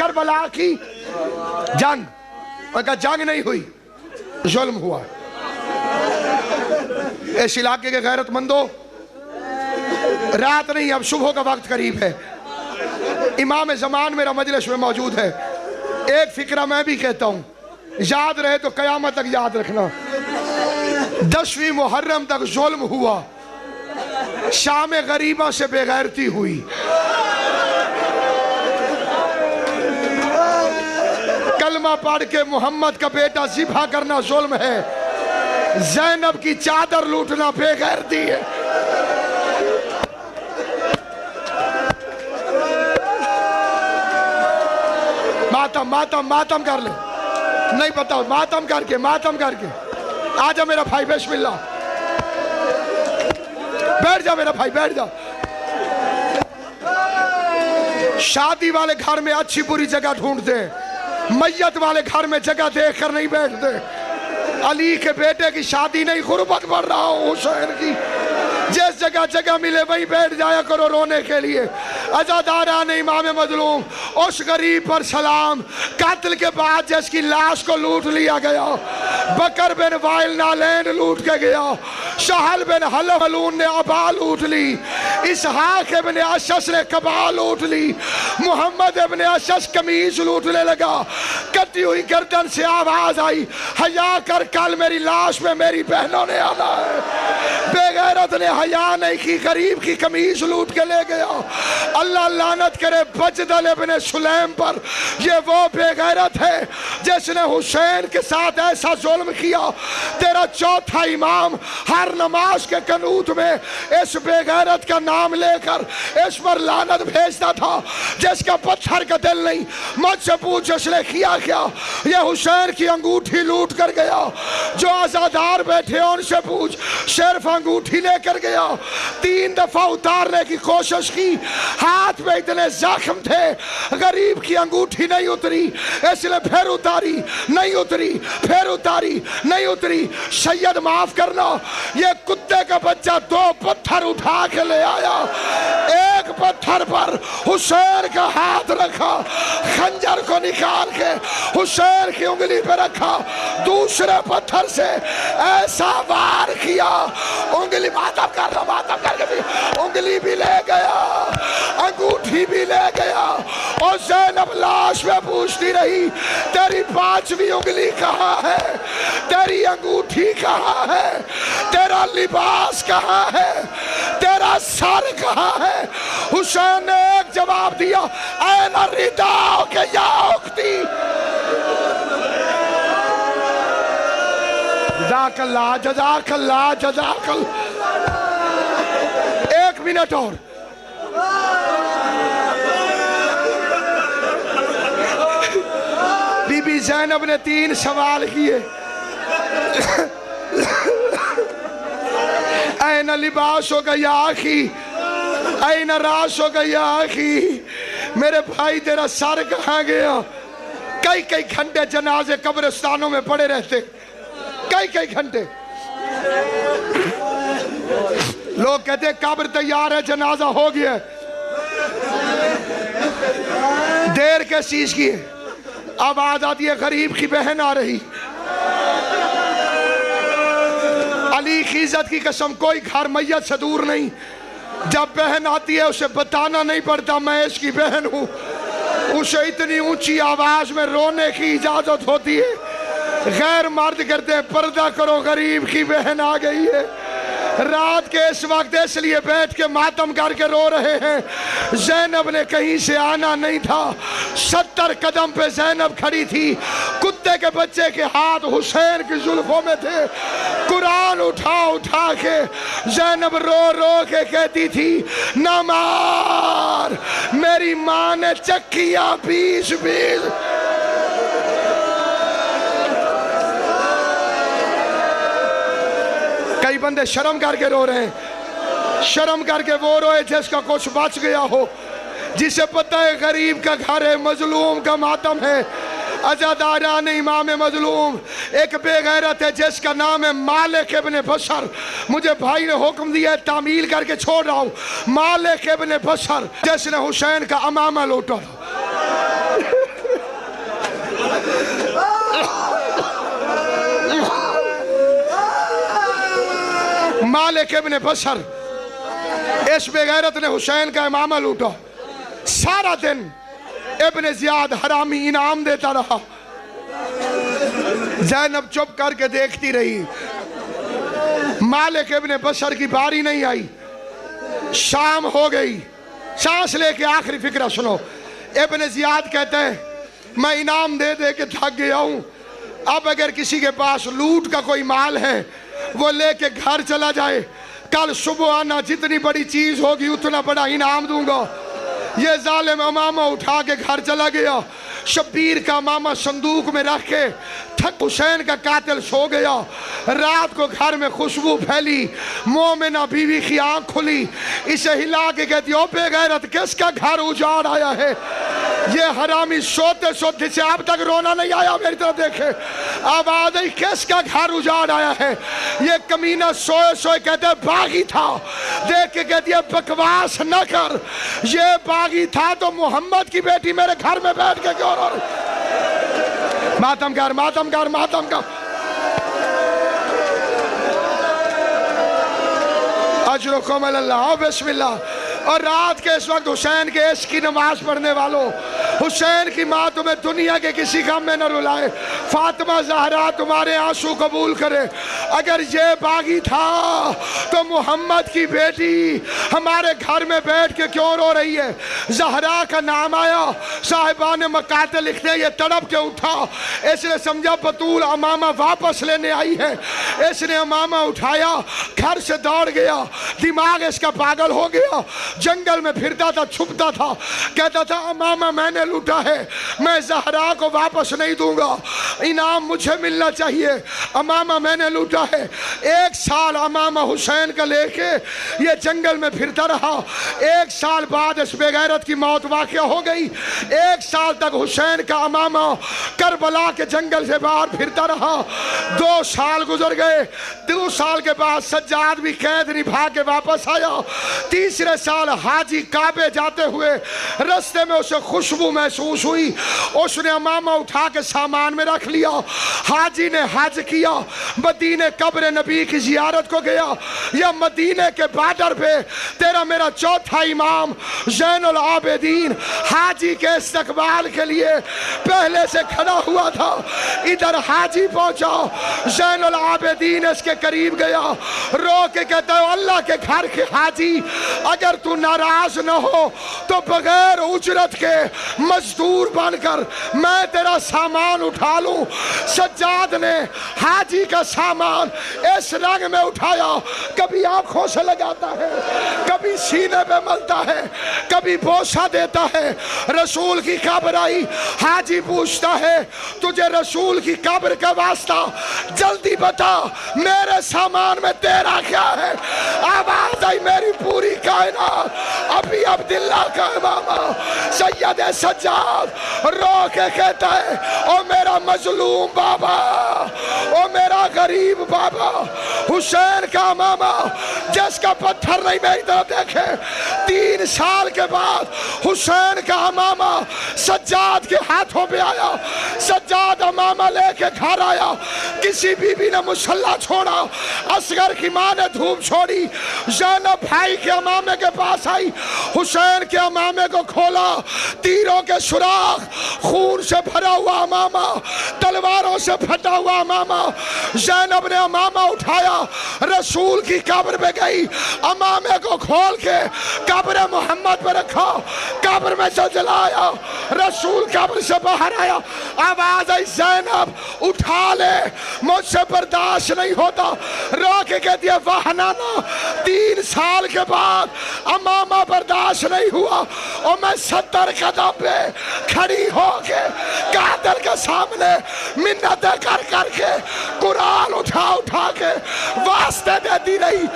کربلا کی جنگ، مگر جنگ نہیں ہوئی، ظلم ہوا۔ اس علاقے کے غیرت مندوں، رات نہیں اب صبح کا وقت قریب ہے، امام زمان میرا مجلس میں موجود ہے۔ ایک فکرہ میں بھی کہتا ہوں، یاد رہے تو قیامت تک یاد رکھنا۔ 10ویں محرم تک ظلم ہوا، شام غریبہ سے بے غیرتی ہوئی۔ کلمہ پڑھ کے محمد کا بیٹا ذبح کرنا ظلم ہے، زینب کی چادر لوٹنا بے غیرتی ہے۔ ماتم کر لے، نہیں پتا، ماتم کر کے آجا میرا بھائی، بسم اللہ، بیٹھ جا میرا بھائی، بیٹھ جا۔ شادی والے گھر میں اچھی بری جگہ ڈھونڈتے ہیں، میت والے گھر میں جگہ دیکھ کر نہیں بیٹھتے۔ علی کے بیٹے کی شادی نہیں، غربت بڑھ رہا ہوں حسین کی، جس جگہ ملے وہیں بیٹھ جایا کرو رونے کے لیے۔ عزاداران امام مظلوم، اس غریب پر سلام، قتل کے بعد جس کی لاش کو لوٹ لیا گیا، بکر بن وائل نالین لوٹ کے گیا، سہل بن حلف حلون نے عبا لوٹ لی، اسحاق ابن اشعث نے قبا لوٹ لی، محمد ابن اشعث قمیص لوٹنے لگا، کٹی ہوئی گردن سے آواز آئی، حیا کر، کل میری لاش میں میری بہنوں نے آنا ہے۔ بے غیرت نے حیا نہیں کی، غریب کی قمیص لوٹ کے لے گیا۔ اللہ لعنت کرے بجدل ابن سلیم پر، یہ وہ بے غیرت ہے جس نے حسین کے ساتھ ایسا ظلم کیا۔ تیرا چوتھا امام ہر نماز کے قنوت میں اس بے غیرت کا نام لے کر اس پر لعنت بھیجتا تھا، جس کا پتھر کا دل نہیں۔ مجھ سے پوچھ اس نے کیا کیا؟ یہ حسین کی انگوٹھی لوٹ کر گیا۔ جو عزادار بیٹھے ان سے پوچھ، صرف انگوٹھی لے کر گیا، 3 دفعہ اتارنے کی کوشش کی، ہاتھ میں اتنے زخم تھے، غریب کی انگوٹھی نہیں اتری، اس لیے پھر اتاری، نہیں اتری، پھر اتاری، نہیں اتری۔ سید معاف کرنا، یہ کتے کا بچہ 2 پتھر اٹھا کے لے آیا، ایک پتھر پر حسین کا ہاتھ رکھا، خنجر کو نکال کے حسین کی انگلی پہ رکھا، دوسرے پتھر سے ایسا وار کیا، انگلی ماتم کر کے بھی انگلی بھی لے گیا، انگوٹھی بھی لے گیا۔ اور زینب لاش میں پوچھتی رہی، تیری 5ویں انگلی کہاں ہے؟ تیری انگوٹھی کہاں ہے؟ تیرا لباس کہاں ہے؟ تیرا سر کہاں ہے؟ حسین نے ایک جواب دیا، این الرداء کہ یا اختی۔ جزاک اللہ، جزاک اللہ، جزاک اللہ۔ 1 منٹ اور۔ بی بی زینب نے 3 سوال کیے، این لباسک یا اخی، این راسک یا اخی، میرے بھائی تیرا سر کہاں گیا؟ کئی گھنٹے جنازے قبرستانوں میں پڑے رہتے، کئی گھنٹے۔ لوگ کہتے ہیں قبر تیار ہے، جنازہ ہو گیا، دیر کس چیز کی ہے؟ آواز آتی ہے غریب کی بہن آ رہی۔ علی کی عزت کی قسم، کوئی گھر میت سے دور نہیں، جب بہن آتی ہے اسے بتانا نہیں پڑتا میں اس کی بہن ہوں، اسے اتنی اونچی آواز میں رونے کی اجازت ہوتی ہے۔ غیر مرد کرتے ہیں، پردہ کرو غریب کی بہن آ گئی ہے۔ رات کے اس وقت اس لیے بیٹھ کے ماتم کر کے رو رہے ہیں، زینب نے کہیں سے آنا نہیں تھا، 70 قدم پہ زینب کھڑی تھی، کتے کے بچے کے ہاتھ حسین کی زلفوں میں تھے، قرآن اٹھا کے زینب رو کے کہتی تھی، نہ مار، میری ماں نے چکیاں 20 کئی بندے شرم کر کے رو رہے ہیں، شرم کر کے وہ روئے جس کا کچھ بچ گیا ہو، جسے پتہ ہے غریب کا گھر ہے، مظلوم کا ماتم ہے۔ عزاداران امام مظلوم، ایک بے غیرت ہے جس کا نام ہے مالک ابن بشر، مجھے بھائی نے حکم دیا ہے تعمیل کر کے چھوڑ رہا ہوں، مالک ابن بشر جس نے حسین کا امامہ لوٹا تھا۔ मालिक इब्न बशर, इस बेगैरत ने हुसैन का इमामा लूटा। सारा दिन इब्न जियाद हरामी इनाम देता रहा। ज़ैनब चुप करके देखती रही। मालिक इब्न बशर की बारी नहीं आई। शाम हो गई। सांस लेके आखिरी फिक्रा सुनो। इब्न जियाद कहते हैं मैं इनाम दे दे के थक गया हूं, अब अगर किसी के पास लूट का कोई माल है वो लेके घर चला जाए, कल सुबह आना, जितनी बड़ी चीज होगी उतना बड़ा इनाम दूंगा। ये जालिम अमामा उठा के घर चला गया। शब्बीर का अमामा संदूक में रख के थक हुसैन का कातिल सो गया। रात को घर में खुशबू फैली। मोमिना बीवी की आंख खुली, इसे हिला के कहती ओ बेगैरत किसका घर उजाड़ आया है? ये हरामी सोते सोते से अब तक रोना नहीं आया, मेरी तरफ देखे आवाज आई किसका घर उजाड़ आया है? ये कमीना सोए सोए कहते बागी था। देख के कहती है बकवास न कर, ये बागी था तो मोहम्मद की बेटी मेरे घर में बैठ के क्यों रो रही? मातम कर मातम कर मातम कर। अजरुकुम अल्लाह बिस्मिल्लाह। और रात के इस वक्त हुसैन के इश्क की नमाज पढ़ने वालों, हुसैन की माँ तुम्हें दुनिया के किसी गम में न रुलाए। फातिमा ज़हरा तुम्हारे आंसू कबूल करे। अगर ये बागी था तो मोहम्मद की बेटी हमारे घर में बैठ के क्यों रो रही है? ज़हरा का नाम आया, साहिबान मकाते लिखते ये तड़प के उठा। इसने समझा बतूल अमामा वापस लेने आई है। इसने अमामा उठाया, घर से दौड़ गया। दिमाग इसका पागल हो गया। जंगल में फिरता था, छुपता था, कहता था अमामा मैंने लूटा है, मैं ज़हरा को वापस नहीं दूंगा, इनाम मुझे मिलना चाहिए। अमामा मैंने लूटा है। 1 साल अमामा हुसैन का लेके ये जंगल में फिरता रहा। 1 साल बाद इस बेगैरत की मौत वाक़या हो गई। 1 साल तक हुसैन का अमामा करबला के जंगल से बाहर फिरता रहा। 2 साल गुजर गए। 2 साल के बाद सज्जाद भी कैद निभा के वापस आया। तीसरे साल हाजी काबे जाते हुए रास्ते में उसे खुशबू महसूस हुई। उसने अमामा उठा के सामान में रख लिया। हाजी ने हज किया, मदीने कब्र नबी की जियारत को गया। या मदीने के बॉर्डर पे तेरा मेरा चौथा इमाम ज़ैनुल आबिदीन हाजी के इस्तकबाल के लिए पहले से खड़ा हुआ था। इधर हाजी पहुंचा, ज़ैनुल आबिदीन इसके करीब गया, रो के कहता है अल्लाह के घर के हाजी, अगर तू नाराज न हो तो बगैर उजरत के मजदूर बनकर मैं तेरा सामान उठा लूं। सज्जाद ने हाजी का सामान इस रंग में उठाया, कभी आंखों से लगाता है, कभी सीने पे मलता है, कभी बोसा देता है। रसूल की कब्र आई, हाजी पूछता है तुझे रसूल की कब्र का वास्ता, जल्दी बता मेरे सामान में तेरा क्या है? आवाज आई मेरी पूरी कायनात अभी अब्दुल्ला का इमामा सैयद सज्जाद रो के कहता है ओ मेरा मजलूम बाबा, ओ मेरा गरीब बाबा, हुसैन का इमामा जिसका पत्थर नहीं मेरी तरफ देखे। 3 साल के बाद हुसैन का इमामा सज्जाद के हाथों पे आया। सज्जाद इमामा लेके घर आया। किसी बीबी ने मुसल्ला छोड़ा, असगर की माँ ने धूप छोड़ी, ज़ैनब भाई के इमामे के पास आई, हुसैन के इमामे को खोला, तीरों के सुराख, खून से भरा हुआ इमामा, तलवारों से फटा हुआ इमामा। ज़ैनब ने इमामा उठाया, रसूल की कब्र पे गई, इमामे को खोल के कब्र मोहम्मद पे रखा, कब्र में से जलाया, रसूल कब्र से बाहर आया। आवाज आई ज़ैनब उठा ले, मुझसे बर्दाश्त नहीं होता। रो के कहती है वाह नाना, 3 साल के बाद अमामा बर्दाश्त नहीं हुआ और मैं 70 कदम पे खड़ी होके कातिल के सामने मिन्नतें कर करके कुरान उठा उठा के वास्ते देती रही।